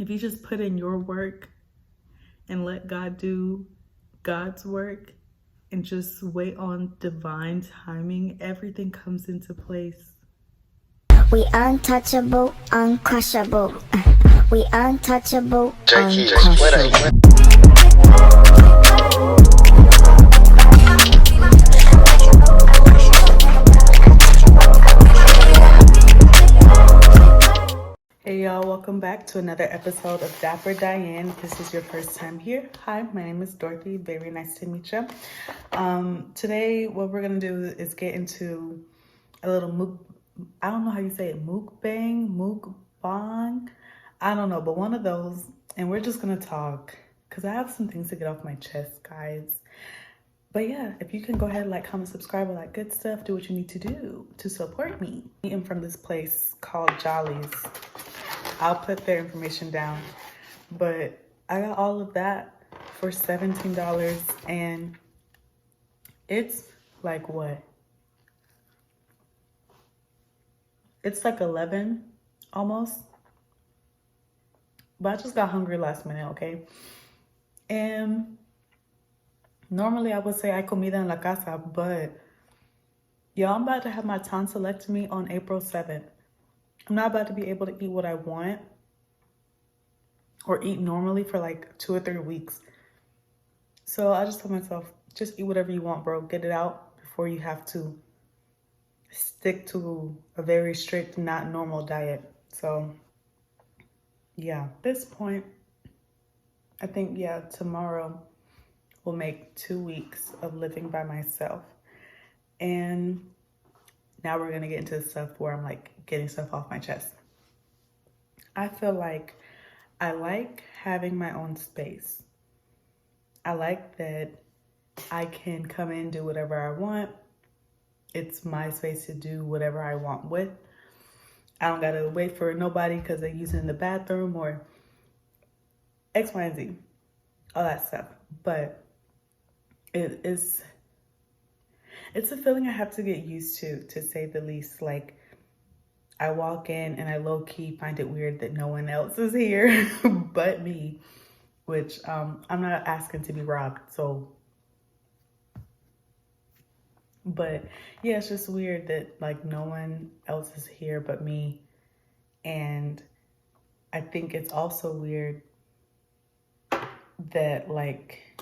if you just put in your work and let God do God's work and just wait on divine timing, everything comes into place. We untouchable, uncrushable. We untouchable, uncrushable. Hey y'all, welcome back to another episode of Dapper Diane. If this is your first time here, hi, my name is Dorothy. Very nice to meet you. Today, what we're gonna do is get into a little I don't know how you say it, mukbang. I don't know, but one of those, and we're just gonna talk because I have some things to get off my chest, guys. But yeah, if you can go ahead, like, comment, subscribe, all that good stuff, do what you need to do to support me. Eating from this place called Jolly's. I'll put their information down. But I got all of that for $17, and it's like what? It's like 11 almost. But I just got hungry last minute, okay? And normally I would say hay comida en la casa, but y'all, I'm about to have my tonsillectomy on April 7th. I'm not about to be able to eat what I want or eat normally for like 2 or 3 weeks. So I just told myself, just eat whatever you want, bro. Get it out before you have to stick to a very strict, not normal diet. So yeah, at this point, I think, yeah, tomorrow will make 2 weeks of living by myself. And now we're going to get into the stuff where I'm like getting stuff off my chest. I feel like I like having my own space. I like that I can come in, do whatever I want. It's my space to do whatever I want with. I don't got to wait for nobody because they're using the bathroom or X, Y, and Z. All that stuff. But it's a feeling I have to get used to say the least. Like, I walk in and I low-key find it weird that no one else is here but me, which I'm not asking to be robbed, so. But yeah, it's just weird that like no one else is here but me. And I think it's also weird that, like,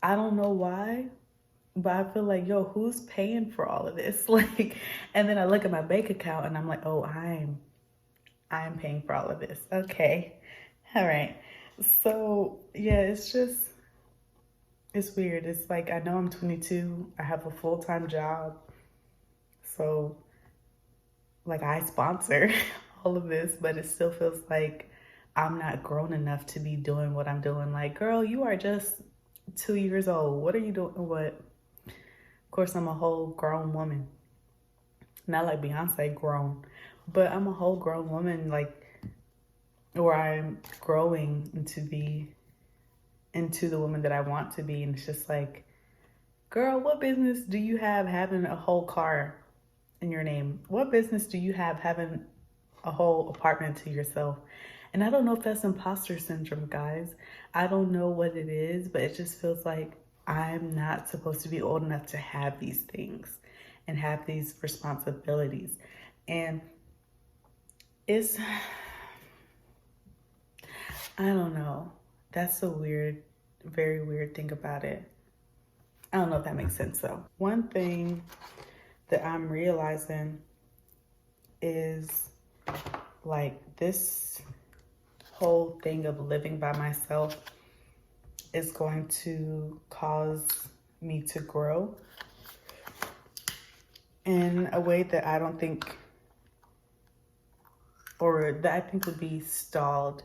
I don't know why, but I feel like, yo, who's paying for all of this? Like, and then I look at my bank account and I'm like, oh, I'm paying for all of this. Okay. All right. So yeah, it's weird. It's like, I know I'm 22. I have a full-time job. So like, I sponsor all of this, but it still feels like I'm not grown enough to be doing what I'm doing. Like, girl, you are just 2 years old. What are you doing? What? Of course, I'm a whole grown woman. Not like Beyonce grown, but I'm a whole grown woman, like, where I'm growing into the woman that I want to be. And it's just like, girl, what business do you have having a whole car in your name? What business do you have having a whole apartment to yourself? And I don't know if that's imposter syndrome, guys. I don't know what it is, but it just feels like I'm not supposed to be old enough to have these things and have these responsibilities. And it's, I don't know. That's a weird, very weird thing about it. I don't know if that makes sense though. One thing that I'm realizing is, like, this whole thing of living by myself is going to cause me to grow in a way that I don't think, or that I think would be stalled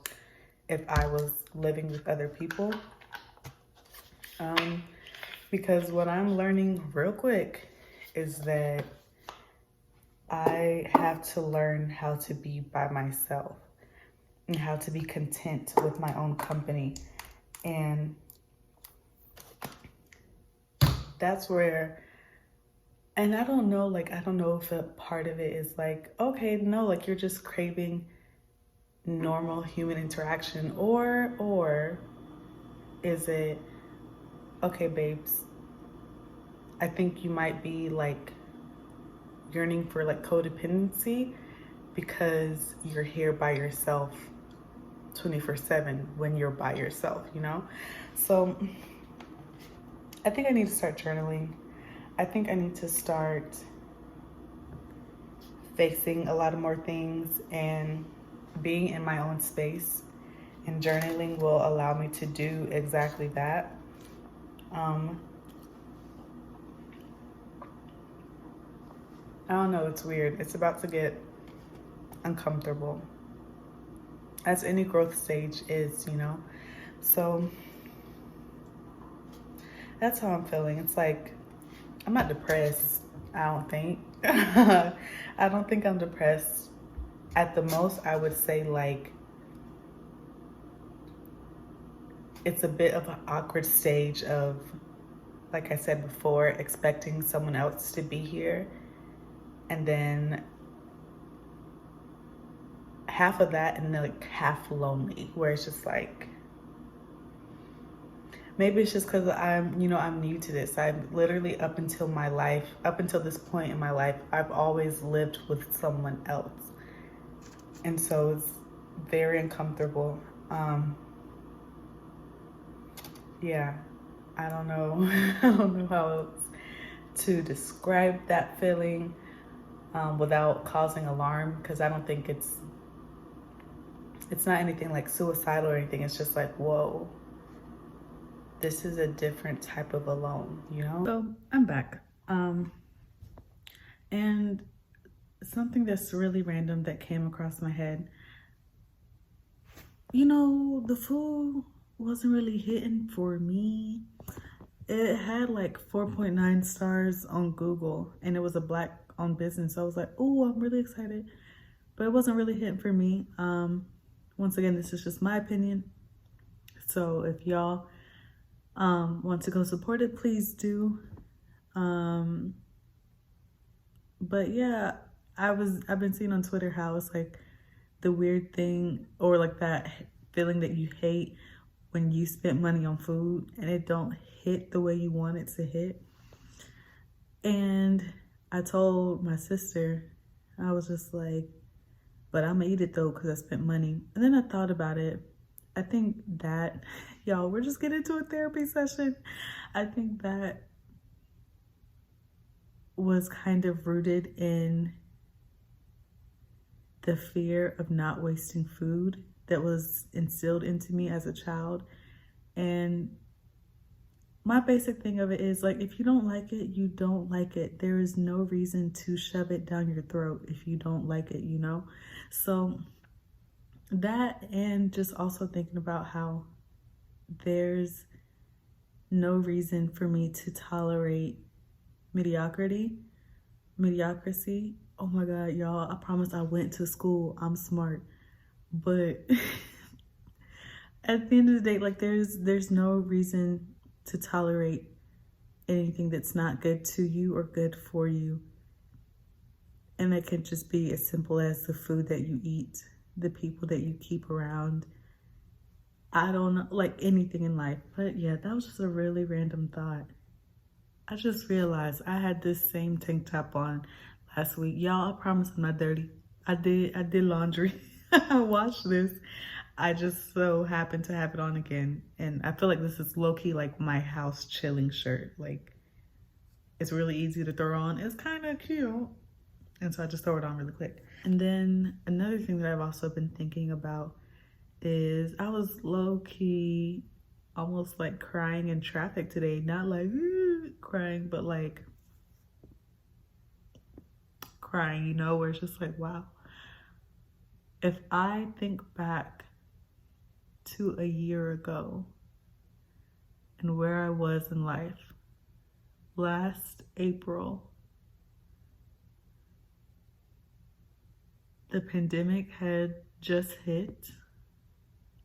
if I was living with other people. Because what I'm learning real quick is that I have to learn how to be by myself and how to be content with my own company. And that's where, and I don't know, like, I don't know if a part of it is like, okay, no, like, you're just craving normal human interaction, or is it, okay, babes, I think you might be like yearning for like codependency because you're here by yourself 24/7 when you're by yourself, you know? So I think I need to start journaling. I think I need to start facing a lot of more things and being in my own space. And journaling will allow me to do exactly that. I don't know, it's weird. It's about to get uncomfortable, as any growth stage is, you know? So that's how I'm feeling. It's like, I'm not depressed, I don't think. I don't think I'm depressed. At the most, I would say like, it's a bit of an awkward stage of, like I said before, expecting someone else to be here. And then half of that and then like half lonely, where it's just like, maybe it's just because I'm new to this. I've literally, up until this point in my life, I've always lived with someone else. And so it's very uncomfortable. Yeah, I don't know. I don't know how else to describe that feeling without causing alarm, because I don't think it's not anything like suicidal or anything. It's just like, whoa, this is a different type of alone, you know? So I'm back. And something that's really random that came across my head. You know, the food wasn't really hitting for me. It had like 4.9 stars on Google, and it was a Black owned business. So I was like, oh, I'm really excited. But it wasn't really hitting for me. Once again, this is just my opinion. So if y'all want to go support it, please do. But yeah, I've been seeing on Twitter how it's like the weird thing, or like that feeling that you hate when you spend money on food and it don't hit the way you want it to hit. And I told my sister, I was just like, but I'm gonna eat it though because I spent money. And then I thought about it. I think that, y'all, we're just getting into a therapy session. I think that was kind of rooted in the fear of not wasting food that was instilled into me as a child. And my basic thing of it is like, if you don't like it, you don't like it. There is no reason to shove it down your throat if you don't like it, you know? So that, and just also thinking about how there's no reason for me to tolerate mediocrity. Oh my God, y'all, I promise I went to school. I'm smart. But at the end of the day, like there's no reason to tolerate anything that's not good to you or good for you. And that can just be as simple as the food that you eat, the people that you keep around. I don't know, like anything in life. But yeah, that was just a really random thought. I just realized I had this same tank top on last week. Y'all, I promise I'm not dirty. I did laundry. I washed this. I just so happened to have it on again. And I feel like this is low-key like my house chilling shirt. Like, it's really easy to throw on. It's kind of cute. And so I just throw it on really quick. And then another thing that I've also been thinking about is I was low-key almost like crying in traffic today. Not like crying, but like crying, you know, where it's just like, wow. If I think back to a year ago and where I was in life, last April, the pandemic had just hit.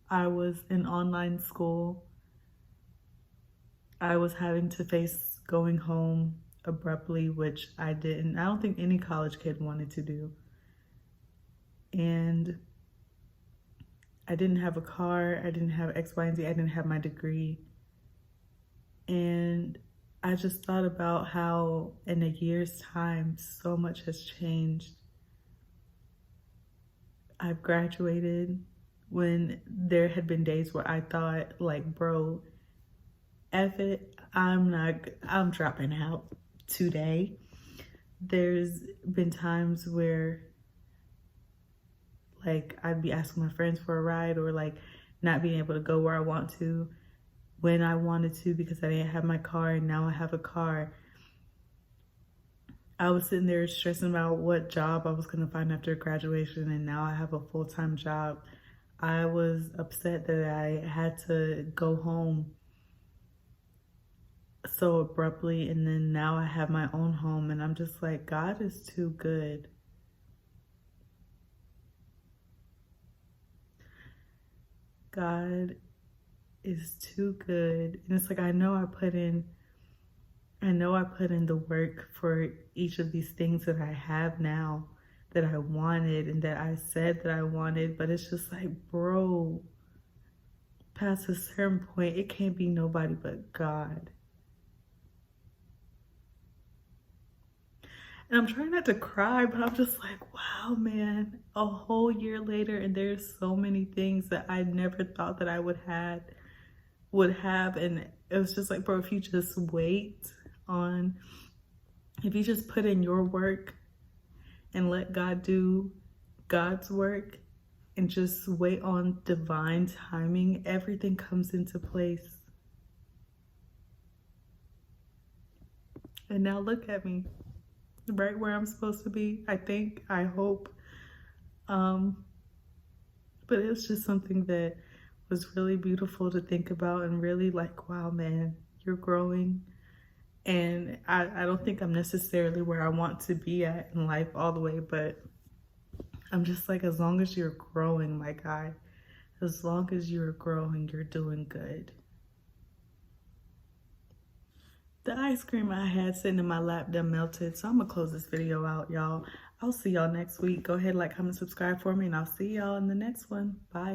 I was in online school. I was having to face going home abruptly, which I don't think any college kid wanted to do. And I didn't have a car, I didn't have X, Y, and Z, I didn't have my degree. And I just thought about how in a year's time, so much has changed. I've graduated when there had been days where I thought, like, bro, F it, I'm dropping out today. There's been times where, like, I'd be asking my friends for a ride, or like not being able to go where I want to when I wanted to because I didn't have my car, and now I have a car. I was sitting there stressing about what job I was going to find after graduation, and now I have a full-time job. I was upset that I had to go home so abruptly, and then now I have my own home, and I'm just like, God is too good. God is too good. And it's like, I know I put in the work for each of these things that I have now, that I wanted and that I said that I wanted, but it's just like, bro, past a certain point, it can't be nobody but God. And I'm trying not to cry, but I'm just like, wow, man, a whole year later, and there's so many things that I never thought that I would have. And it was just like, bro, if you just wait on, if you just put in your work and let God do God's work and just wait on divine timing, everything comes into place. And now look at me, right where I'm supposed to be, I think, I hope. But it's just something that was really beautiful to think about, and really like, wow, man, you're growing. And I don't think I'm necessarily where I want to be at in life all the way, but I'm just like, as long as you're growing, my guy, as long as you're growing, you're doing good. The ice cream I had sitting in my lap done melted, so I'm gonna close this video out, y'all. I'll see y'all next week. Go ahead, like, comment, subscribe for me, and I'll see y'all in the next one. Bye.